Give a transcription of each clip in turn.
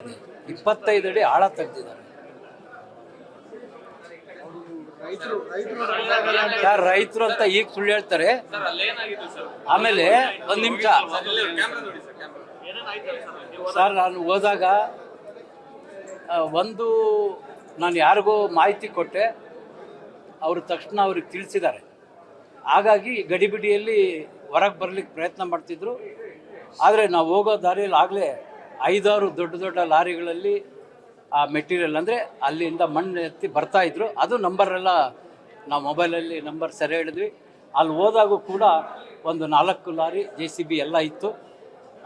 25 ಅಡಿ ಆಳ ತೆಗೆದಿದ್ದಾರೆ. ಸರ್ ರೈತರು ಅಂತ ಈಗ ಸುಳ್ಳು ಹೇಳ್ತಾರೆ. ಆಮೇಲೆ ಒಂದು ನಿಮಿಷ ಸರ್, ನಾನು ಹೋದಾಗ ನಾನು ಯಾರಿಗೋ ಮಾಹಿತಿ ಕೊಟ್ಟೆ, ಅವರು ತಕ್ಷಣ ಅವ್ರಿಗೆ ತಿಳಿಸಿದ್ದಾರೆ. ಹಾಗಾಗಿ ಗಡಿಬಿಡಿಯಲ್ಲಿ ಹೊರಗೆ ಬರಲಿಕ್ಕೆ ಪ್ರಯತ್ನ ಮಾಡ್ತಿದ್ರು. ಆದರೆ ನಾವು ಹೋಗೋ ದಾರಿಯಲ್ಲಿ ಆಗಲೇ 5-6 ದೊಡ್ಡ ಲಾರಿಗಳಲ್ಲಿ ಆ ಮೆಟೀರಿಯಲ್ ಅಂದರೆ ಅಲ್ಲಿಂದ ಮಣ್ಣು ಎತ್ತಿ ಬರ್ತಾಯಿದ್ರು. ಅದು ನಂಬರೆಲ್ಲ ನಾವು ಮೊಬೈಲಲ್ಲಿ ನಂಬರ್ ಸರಿ ಹೇಳಿದ್ವಿ. ಅಲ್ಲಿ ಹೋದಾಗೂ ಕೂಡ ಒಂದು 4 ಲಾರಿ JCB ಎಲ್ಲ ಇತ್ತು.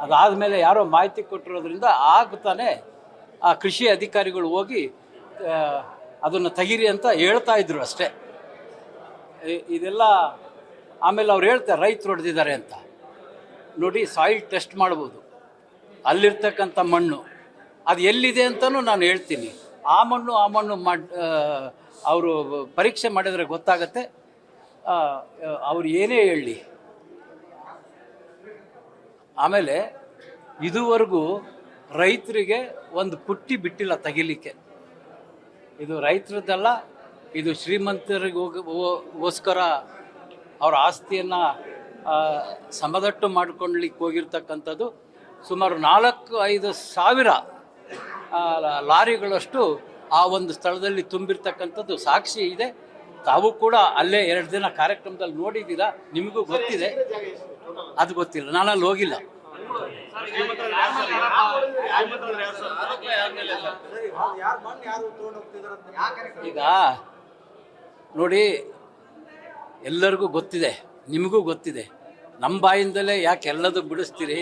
ಅದಾದಮೇಲೆ ಯಾರೋ ಮಾಹಿತಿ ಕೊಟ್ಟಿರೋದ್ರಿಂದ ತಾನೇ ಆ ಕೃಷಿ ಅಧಿಕಾರಿಗಳು ಹೋಗಿ ಅದನ್ನು ತೆಗೀರಿ ಅಂತ ಹೇಳ್ತಾ ಇದ್ರು ಅಷ್ಟೇ. ಇದೆಲ್ಲ ಆಮೇಲೆ ಅವ್ರು ಹೇಳ್ತಾರೆ ರೈತರು ಹೊಡೆದಿದ್ದಾರೆ ಅಂತ. ನೋಡಿ, ಸಾಯಿಲ್ ಟೆಸ್ಟ್ ಮಾಡ್ಬೋದು, ಅಲ್ಲಿರ್ತಕ್ಕಂಥ ಮಣ್ಣು ಅದು ಎಲ್ಲಿದೆ ಅಂತಲೂ ನಾನು ಹೇಳ್ತೀನಿ. ಆ ಮಣ್ಣು ಅವರು ಪರೀಕ್ಷೆ ಮಾಡಿದರೆ ಗೊತ್ತಾಗತ್ತೆ. ಅವ್ರು ಏನೇ ಹೇಳಲಿ. ಆಮೇಲೆ ಇದುವರೆಗೂ ರೈತರಿಗೆ ಒಂದು ಪುಟ್ಟಿ ಬಿಟ್ಟಿಲ್ಲ ತೆಗಿಲಿಕ್ಕೆ. ಇದು ರೈತರದ್ದಲ್ಲ, ಇದು ಶ್ರೀಮಂತರಿಗೋಸ್ಕರ ಅವರ ಆಸ್ತಿಯನ್ನು ಸಮದಟ್ಟು ಮಾಡ್ಕೊಳ್ಳಿಕ್ಕೆ ಹೋಗಿರ್ತಕ್ಕಂಥದ್ದು. ಸುಮಾರು 4-5 ಸಾವಿರ ಲಾರಿಗಳಷ್ಟು ಆ ಒಂದು ಸ್ಥಳದಲ್ಲಿ ತುಂಬಿರ್ತಕ್ಕಂಥದ್ದು ಸಾಕ್ಷಿ ಇದೆ. ತಾವು ಕೂಡ ಅಲ್ಲೇ 2 ದಿನ ಕಾರ್ಯಕ್ರಮದಲ್ಲಿ ನೋಡಿದ್ದೀರಾ, ನಿಮಗೂ ಗೊತ್ತಿದೆ. ಅದು ಗೊತ್ತಿಲ್ಲ, ನಾನು ಅಲ್ಲಿ ಹೋಗಿಲ್ಲ. ಈಗ ನೋಡಿ, ಎಲ್ಲರಿಗೂ ಗೊತ್ತಿದೆ, ನಿಮಗೂ ಗೊತ್ತಿದೆ. ನಮ್ಮ ಬಾಯಿಂದಲೇ ಯಾಕೆ ಎಲ್ಲದೂ ಬಿಡಿಸ್ತೀರಿ?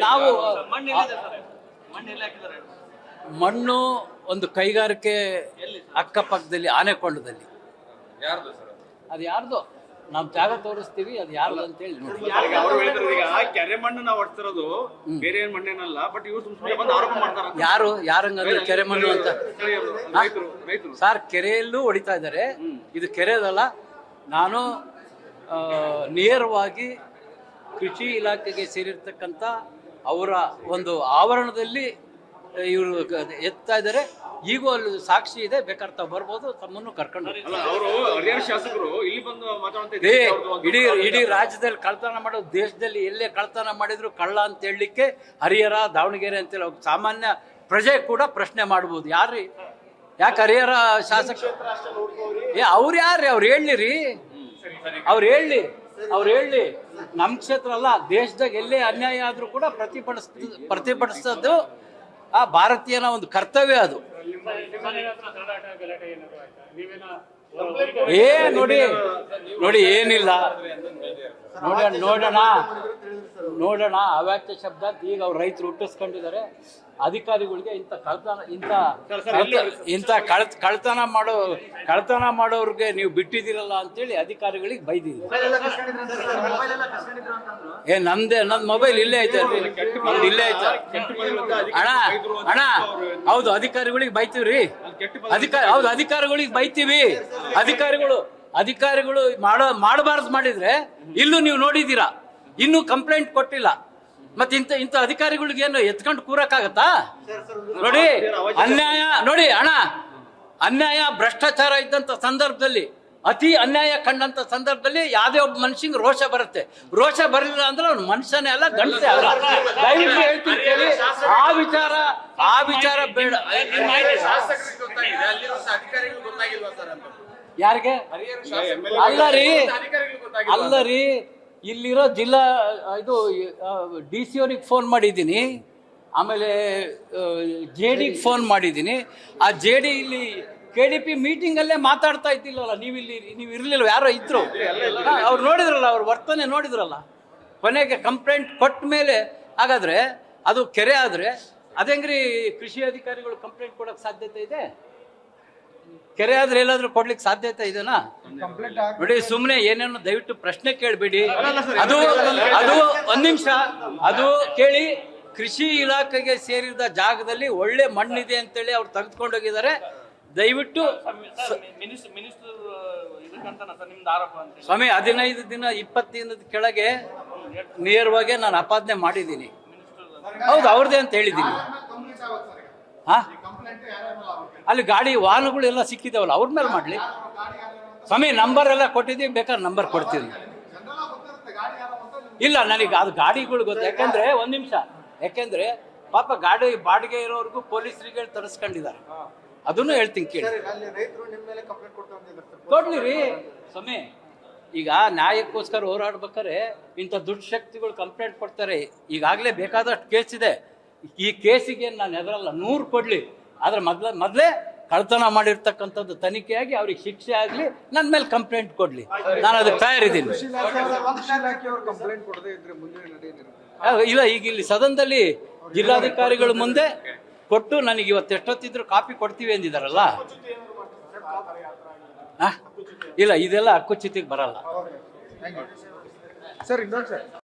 ನಾವು ಮಣ್ಣು ಒಂದು ಕೈಗಾರಿಕೆ ಅಕ್ಕಪಕ್ಕದಲ್ಲಿ ಆನೆಕೊಂಡದಲ್ಲಿ ಅದು ಯಾರ್ದು ನಾವು ಜಾಗ ತೋರಿಸ್ತೀವಿ, ಅದು ಯಾರ್ದು ಅಂತ ಹೇಳಿ ನೋಡಿ. ಕೆರೆ ಮಣ್ಣು ನಾವು ಹೊಡ್ತಿರೋದು ಬೇರೆ ಮಣ್ಣೇನಲ್ಲ, ಬಟ್ ಇವ್ರು ಬಂದು ಆರೋಪ ಮಾಡ್ತಾರೆ. ಯಾರಂಗಂದ್ರೆ ಕೆರೆ ಮಣ್ಣು ಅಂತ? ಸರ್, ಕೆರೆಯಲ್ಲೂ ಹೊಡಿತಾ ಇದ್ದಾರೆ. ಇದು ಕೆರೆದಲ್ಲ. ನಾನು ನೇರವಾಗಿ ಕೃಷಿ ಇಲಾಖೆಗೆ ಸೇರಿರ್ತಕ್ಕಂಥ ಅವರ ಒಂದು ಆವರಣದಲ್ಲಿ ಇವರು ಎತ್ತಾ ಇದ್ದಾರೆ. ಈಗೂ ಅಲ್ಲಿ ಸಾಕ್ಷಿ ಇದೆ, ಬೇಕಾದ್ರೆ ತಾವು ಬರ್ಬೋದು, ತಮ್ಮನ್ನು ಕರ್ಕೊಂಡು. ಇಡೀ ರಾಜ್ಯದಲ್ಲಿ ಕಳ್ತನ ಮಾಡೋದು, ದೇಶದಲ್ಲಿ ಎಲ್ಲೇ ಕಳ್ತನ ಮಾಡಿದ್ರು ಕಳ್ಳ ಅಂತ ಹೇಳಲಿಕ್ಕೆ ಹರಿಹರ, ದಾವಣಗೆರೆ ಅಂತೇಳಿ ಸಾಮಾನ್ಯ ಪ್ರಜೆ ಕೂಡ ಪ್ರಶ್ನೆ ಮಾಡ್ಬೋದು. ಯಾಕೆ ಹರಿಹರ ಶಾಸಕ ಅವ್ರು ಯಾರ್ರಿ? ಅವ್ರು ಹೇಳಲಿರಿ, ಅವ್ರು ಹೇಳಲಿ. ನಮ್ಮ ಕ್ಷೇತ್ರ ಅಲ್ಲ, ದೇಶದಾಗ ಎಲ್ಲೇ ಅನ್ಯಾಯ ಆದರೂ ಕೂಡ ಪ್ರತಿಭಟಿಸೋದು ಆ ಭಾರತೀಯನ ಒಂದು ಕರ್ತವ್ಯ. ಅದು ನೋಡಿ ಏನಿಲ್ಲ. ನೋಡೋಣ ಅವ್ಯಾಖ್ಯ ಶಬ್ದ ಈಗ ಅವ್ರು ರೈತರು ಹುಟ್ಟಿಸ್ಕೊಂಡಿದ್ದಾರೆ. ಅಧಿಕಾರಿಗಳಿಗೆ ಕಳ್ತನ ಮಾಡೋರ್ಗೆ ನೀವು ಬಿಟ್ಟಿದ್ದೀರಲ್ಲ ಅಂತೇಳಿ ಅಧಿಕಾರಿಗಳಿಗೆ ಬೈದಿದ್ದೀವಿ. ನನ್ನ ಮೊಬೈಲ್ ಇಲ್ಲೇ ಐತೆ, ಇಲ್ಲೇ ಐತೆ. ಅಣ್ಣ ಹೌದು, ಅಧಿಕಾರಿಗಳಿಗೆ ಬೈತೀವ್ರಿ. ಹೌದು, ಅಧಿಕಾರಿಗಳಿಗೆ ಬೈತೀವಿ. ಅಧಿಕಾರಿಗಳು ಮಾಡಬಾರ್ದು ಮಾಡಿದ್ರೆ ಇಲ್ಲೂ ನೀವು ನೋಡಿದ್ದೀರಾ, ಇನ್ನೂ ಕಂಪ್ಲೇಂಟ್ ಕೊಟ್ಟಿಲ್ಲ. ಮತ್ತೆ ಇಂಥ ಅಧಿಕಾರಿಗಳಿಗೆ ಏನು ಎತ್ಕೊಂಡು ಕೂರಕ್ಕಾಗತ್ತಾ? ನೋಡಿ, ಅನ್ಯಾಯ ಭ್ರಷ್ಟಾಚಾರ ಇದ್ದಂತ ಸಂದರ್ಭದಲ್ಲಿ, ಅತಿ ಅನ್ಯಾಯ ಕಂಡಂತ ಸಂದರ್ಭದಲ್ಲಿ ಯಾವುದೇ ಒಬ್ಬ ಮನುಷ್ಯಂಗೆ ರೋಷ ಬರುತ್ತೆ. ರೋಷ ಬರಲಿಲ್ಲ ಅಂದ್ರೆ ಅವ್ನು ಮನುಷ್ಯನೇ ಅಲ್ಲ, ಗಂಡಸೇ ಅಲ್ಲ. ದಯವಿಟ್ಟು ಹೇಳ್ತೀನಿ ಕೇಳಿ, ಆ ವಿಚಾರ ಬೇಡ. ಯಾರಿಗೆ? ಅಲ್ಲ ರೀ, ಇಲ್ಲಿರೋ ಜಿಲ್ಲಾ DC ಅವ್ರಿಗೆ ಫೋನ್ ಮಾಡಿದ್ದೀನಿ, ಆಮೇಲೆ JD ಫೋನ್ ಮಾಡಿದ್ದೀನಿ. ಆ JD ಇಲ್ಲಿ KDP ಮೀಟಿಂಗಲ್ಲೇ ಮಾತಾಡ್ತಾ ಇದ್ದಿಲ್ಲಲ್ಲ, ನೀವು ಇರಲಿಲ್ಲ, ಯಾರೋ ಇದ್ರು, ಅವ್ರು ನೋಡಿದ್ರಲ್ಲ, ಅವ್ರ ವರ್ತನೆ ನೋಡಿದ್ರಲ್ಲ. ಕೊನೆಗೆ ಕಂಪ್ಲೇಂಟ್ ಕೊಟ್ಟ ಮೇಲೆ ಹಾಗಾದರೆ ಅದು ಕೆರೆ ಆದರೆ ಅದೇಂಗ್ರಿ ಕೃಷಿ ಅಧಿಕಾರಿಗಳು ಕಂಪ್ಲೇಂಟ್ ಕೊಡೋಕ್ಕೆ ಸಾಧ್ಯತೆ ಇದೆ? ಕೆರೆ ಆದ್ರೆ ಎಲ್ಲಾದ್ರೂ ಕೊಡ್ಲಿಕ್ಕೆ ಸಾಧ್ಯತೆ ಇದೆನಾ? ನೋಡಿ, ಸುಮ್ಮನೆ ಏನೇನು ದಯವಿಟ್ಟು ಪ್ರಶ್ನೆ ಕೇಳಬೇಡಿ. ಅದು ಒಂದ್ ನಿಮಿಷ, ಅದು ಕೇಳಿ. ಕೃಷಿ ಇಲಾಖೆಗೆ ಸೇರಿದ ಜಾಗದಲ್ಲಿ ಒಳ್ಳೆ ಮಣ್ಣಿದೆ ಅಂತೇಳಿ ಅವ್ರು ತೆಗೆದುಕೊಂಡೋಗಿದ್ದಾರೆ. ದಯವಿಟ್ಟು ಸ್ವಾಮಿ, 15 ದಿನ 20 ದಿನದ ಕೆಳಗೆ ನೇರವಾಗಿ ನಾನು ಆಪಾದನೆ ಮಾಡಿದ್ದೀನಿ. ಹೌದು ಅವ್ರದ್ದೇ ಅಂತ ಹೇಳಿದ್ದೀನಿ. ಹಾ, ಅಲ್ಲಿ ಗಾಡಿ ವಾಹನಗಳೆಲ್ಲ ಸಿಕ್ಕಿದಾವಲ್ಲ, ಅವ್ರ ಮೇಲೆ ಮಾಡಲಿ ಸ್ವಾಮಿ. ನಂಬರ್ ಎಲ್ಲ ಕೊಟ್ಟಿದ್ದೀವಿ, ಬೇಕಾದ್ರೆ ನಂಬರ್ ಕೊಡ್ತೀವಿ. ಇಲ್ಲ, ನನಗೆ ಅದು ಗಾಡಿಗಳು ಗೊತ್ತು. ಯಾಕೆಂದ್ರೆ ಒಂದ್ ನಿಮಿಷ, ಯಾಕೆಂದ್ರೆ ಪಾಪ ಗಾಡಿ ಬಾಡಿಗೆ ಇರೋರ್ಗು ಪೊಲೀಸರಿಗೆ ತರಿಸ್ಕೊಂಡಿದ್ದಾರೆ. ಅದನ್ನು ಹೇಳ್ತೀನಿ ಕೇಳಿ. ಕೊಡ್ಲಿ ರೀ ಸ್ವಾಮಿ. ಈಗ ನ್ಯಾಯಕ್ಕೋಸ್ಕರ ಹೋರಾಡ್ಬೇಕಾದ್ರೆ ಇಂಥ ದುಡ್ಡು ಕಂಪ್ಲೇಂಟ್ ಕೊಡ್ತಾರೆ. ಈಗಾಗಲೇ ಬೇಕಾದಷ್ಟು ಕೇಸ್ ಇದೆ. ಈ ಕೇಸಿಗೆ ನಾನು ಹೆದರಲ್ಲ, 100 ಕೊಡ್ಲಿ. ಆದ್ರೆ ಮೊದಲೇ ಕಳ್ತನ ಮಾಡಿರ್ತಕ್ಕಂಥದ್ದು ತನಿಖೆಯಾಗಿ ಅವ್ರಿಗೆ ಶಿಕ್ಷೆ ಆಗಲಿ, ನನ್ನ ಮೇಲೆ ಕಂಪ್ಲೇಂಟ್ ಕೊಡ್ಲಿ. ನಾನು ಅದಕ್ಕೆ ತಯಾರಿದ್ದೀನಿ. ಇಲ್ಲ, ಈಗ ಇಲ್ಲಿ ಸದನದಲ್ಲಿ ಜಿಲ್ಲಾಧಿಕಾರಿಗಳ ಮುಂದೆ ಕೊಟ್ಟು ನನಗೆ ಇವತ್ತು ಎಷ್ಟೊತ್ತಿದ್ರು ಕಾಪಿ ಕೊಡ್ತೀವಿ ಅಂದಿದಾರಲ್ಲ. ಇಲ್ಲ, ಇದೆಲ್ಲ ಹಕ್ಕುಚ್ಯುತಿಗೆ ಬರಲ್ಲ ಸರ್. ಇನ್ನೊಂದು ಸರ್